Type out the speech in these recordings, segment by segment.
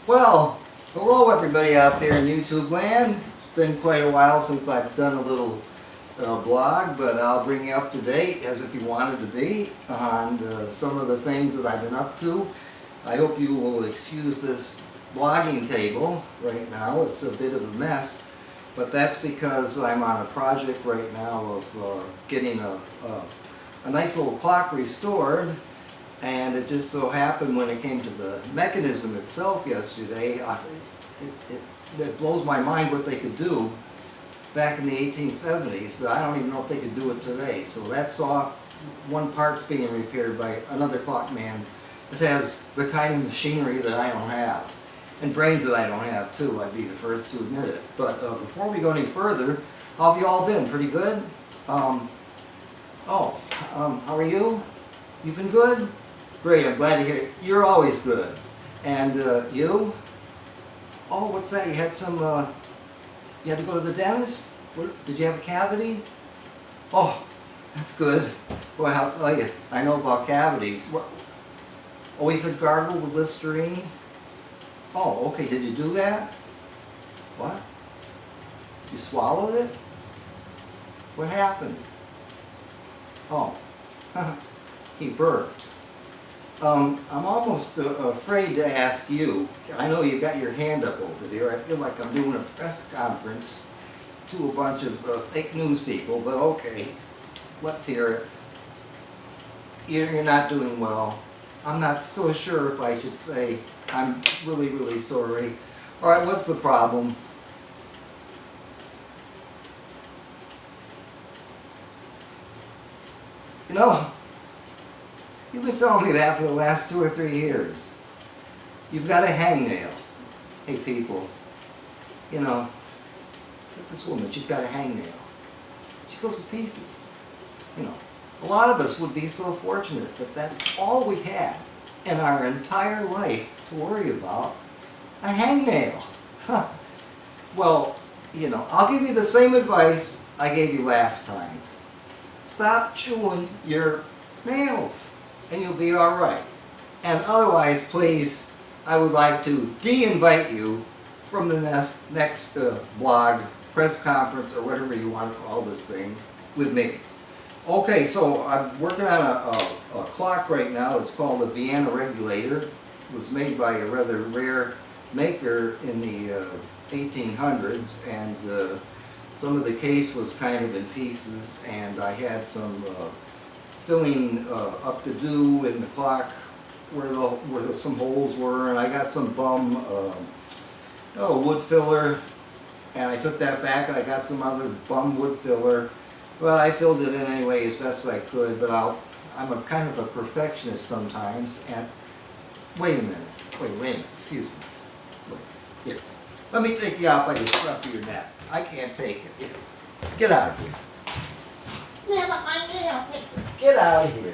Well, hello everybody out there in YouTube land. It's been quite a while since I've done a little blog, but I'll bring you up to date as if you wanted to be on some of the things that I've been up to. I hope you will excuse this blogging table right now. It's a bit of a mess, but that's because I'm on a project right now of getting a nice little clock restored. And it just so happened when it came to the mechanism itself yesterday, it blows my mind what they could do back in the 1870s. I don't even know if they could do it today. So that's off. One part's being repaired by another clock man that has the kind of machinery that I don't have. And brains that I don't have too, I'd be the first to admit it. But before we go any further, how have you all been? Pretty good? How are you? You've been good? Great, I'm glad to hear it. You're always good. And you? Oh, what's that? You had some, you had to go to the dentist? Did you have a cavity? Oh, that's good. Well, I'll tell you, I know about cavities. Oh, you said gargle with Listerine? Oh, okay, did you do that? What? You swallowed it? What happened? Oh, he burped. I'm almost afraid to ask you. I know you got your hand up over there. I feel like I'm doing a press conference to a bunch of fake news people, but okay, let's hear it. You're not doing well. I'm not so sure if I should say I'm really, really sorry. All right, what's the problem? You know, you've been telling me that for the last 2 or 3 years. You've got a hangnail. Hey people, you know, look at this woman, she's got a hangnail. She goes to pieces. You know, a lot of us would be so fortunate if that's all we had in our entire life to worry about, a hangnail. Huh. Well, you know, I'll give you the same advice I gave you last time. Stop chewing your nails and you'll be all right. And otherwise, please, I would like to de-invite you from the next blog, press conference, or whatever you want to call this thing, with me. Okay, so I'm working on a clock right now. It's called the Vienna Regulator. It was made by a rather rare maker in the 1800s, and some of the case was kind of in pieces, and I had some filling up to do in the clock where some holes were, and I got some bum wood filler, and I took that back and I got some other bum wood filler, but I filled it in anyway as best I could. But I'm a kind of a perfectionist sometimes. And wait a minute, excuse me. Wait, here, let me take you out by the scruff of your neck. I can't take it. Here, get out of here. Yeah, but my nail. Get out of here.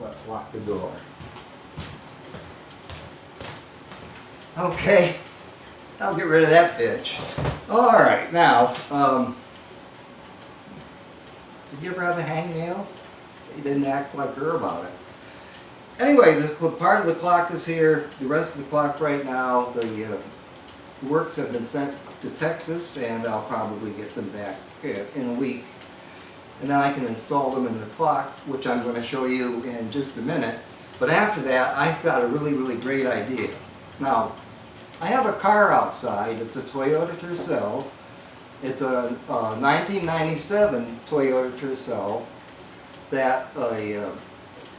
Let's lock the door. Okay, I'll get rid of that bitch. All right, now, did you ever have a hangnail? You didn't act like her about it. Anyway, the part of the clock is here. The rest of the clock right now, the works have been sent to Texas, and I'll probably get them back in a week. And then I can install them in the clock, which I'm going to show you in just a minute. But after that, I've got a really, really great idea. Now, I have a car outside. It's a Toyota Tercel. It's a 1997 Toyota Tercel that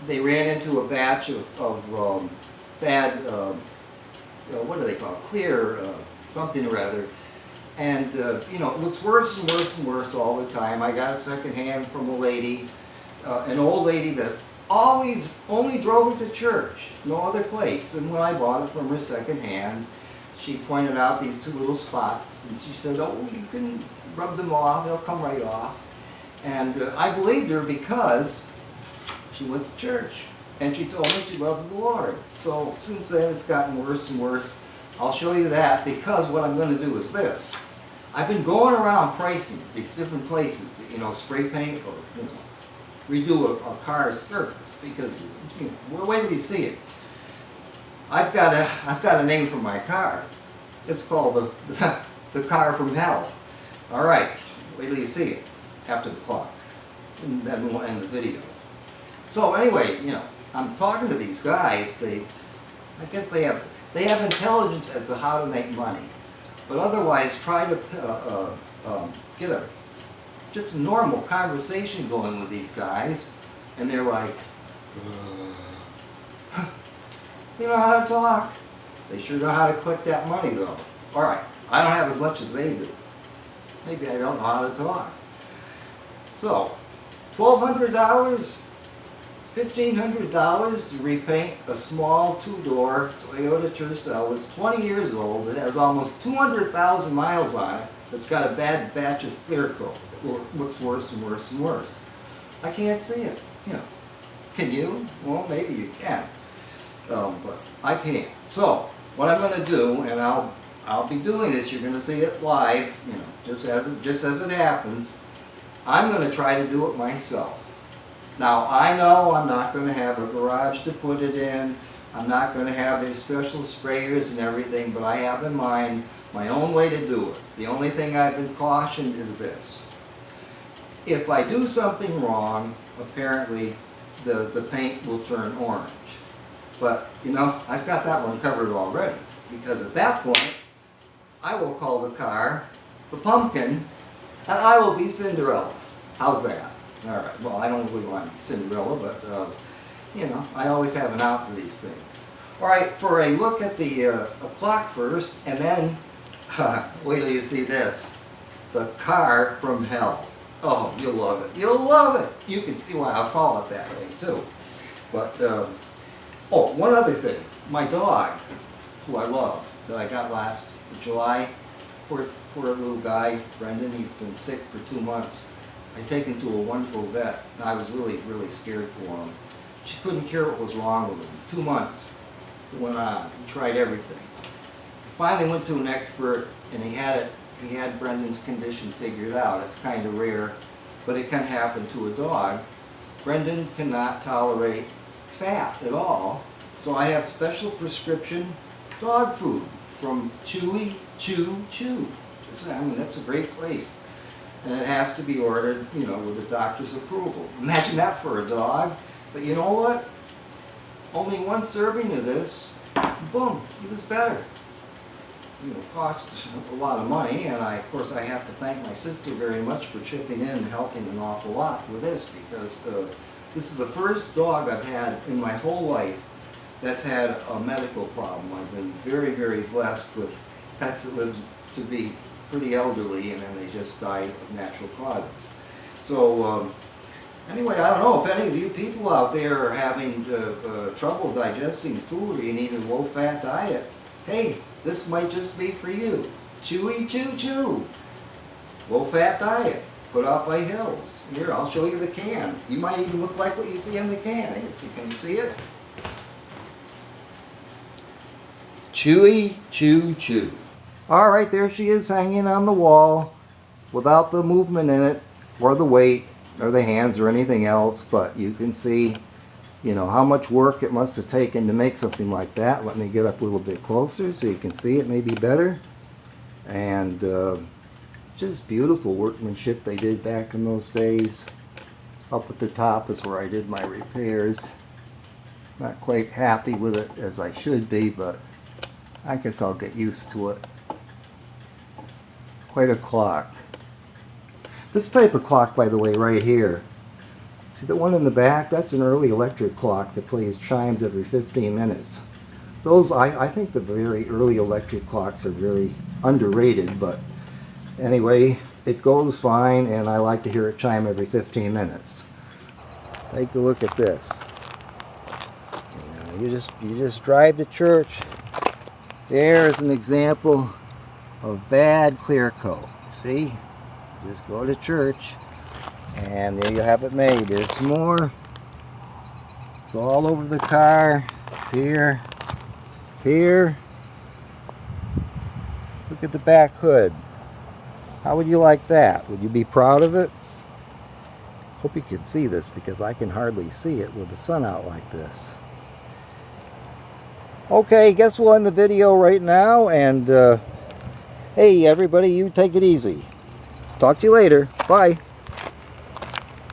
they ran into a batch of bad, what do they call it? Clear something or other. And, you know, it looks worse and worse and worse all the time. I got a second hand from a lady, an old lady that only drove it to church, no other place. And when I bought it from her second hand, she pointed out these 2 little spots, and she said, oh, you can rub them off, they'll come right off. And I believed her because she went to church, and she told me she loves the Lord. So since then, it's gotten worse and worse. I'll show you that, because what I'm going to do is this. I've been going around pricing these different places that, you know, spray paint or, you know, redo a car's surface, because, you know, where do you see it? I've got a name for my car. It's called the car from hell. All right, wait till you see it after the clock, and then we'll end the video. So anyway, you know, I'm talking to these guys. I guess they have intelligence as to how to make money, but otherwise try to get just a normal conversation going with these guys, and they're like, you know how to talk. They sure know how to collect that money though. All right, I don't have as much as they do. Maybe I don't know how to talk. So, $1,200, $1,500 to repaint a small two-door Toyota Tercel. It's 20 years old. It has almost 200,000 miles on it. It's got a bad batch of clear coat. It looks worse and worse and worse. I can't see it. You know, can you? Well, maybe you can, but I can't. So, what I'm going to do, and I'll be doing this. You're going to see it live. You know, just as it happens. I'm going to try to do it myself. Now, I know I'm not going to have a garage to put it in. I'm not going to have any special sprayers and everything, but I have in mind my own way to do it. The only thing I've been cautioned is this. If I do something wrong, apparently the paint will turn orange. But, you know, I've got that one covered already, because at that point, I will call the car the Pumpkin, and I will be Cinderella. How's that? All right, well, I don't really want to be Cinderella, but, you know, I always have an out for these things. All right, for a look at the clock first, and then, wait till you see this. The car from hell. Oh, you'll love it. You'll love it. You can see why I'll call it that way, too. But, oh, one other thing. My dog, who I love, that I got last July, poor little guy, Brendan, he's been sick for 2 months. I take him to a wonderful vet. I was really, really scared for him. She couldn't cure what was wrong with him. 2 months it went on. He tried everything. He finally went to an expert, and he had Brendan's condition figured out. It's kind of rare, but it can happen to a dog. Brendan cannot tolerate fat at all, so I have special prescription dog food from Chewy-Chew-Chew. I mean, that's a great place. And it has to be ordered, you know, with the doctor's approval. Imagine that for a dog. But you know what? Only one serving of this, boom, he was better. You know, cost a lot of money, and of course I have to thank my sister very much for chipping in and helping an awful lot with this, because this is the first dog I've had in my whole life that's had a medical problem. I've been very, very blessed with pets that live to be pretty elderly, and then they just die of natural causes. So anyway, I don't know if any of you people out there are having trouble digesting food, or you need a low-fat diet. Hey, this might just be for you. Chewy-Chew-Chew. Low-fat diet. Put out by Hills. Here, I'll show you the can. You might even look like what you see in the can. Can you see it? Chewy-Chew-Chew. All right, there she is hanging on the wall without the movement in it, or the weight, or the hands, or anything else. But you can see, you know, how much work it must have taken to make something like that. Let me get up a little bit closer so you can see it maybe better. And just beautiful workmanship they did back in those days. Up at the top is where I did my repairs. Not quite happy with it as I should be, but I guess I'll get used to it. Quite a clock. This type of clock, by the way, right here. See the one in the back? That's an early electric clock that plays chimes every 15 minutes. Those, I think the very early electric clocks are very underrated, but anyway, it goes fine, and I like to hear it chime every 15 minutes. Take a look at this. You just drive to church. There's an example of bad clear coat. See? Just go to church, and there you have it made. There's some more. It's all over the car. It's here. It's here. Look at the back hood. How would you like that? Would you be proud of it? Hope you can see this, because I can hardly see it with the sun out like this. Okay, guess we'll end the video right now, and hey everybody, you take it easy. Talk to you later. Bye.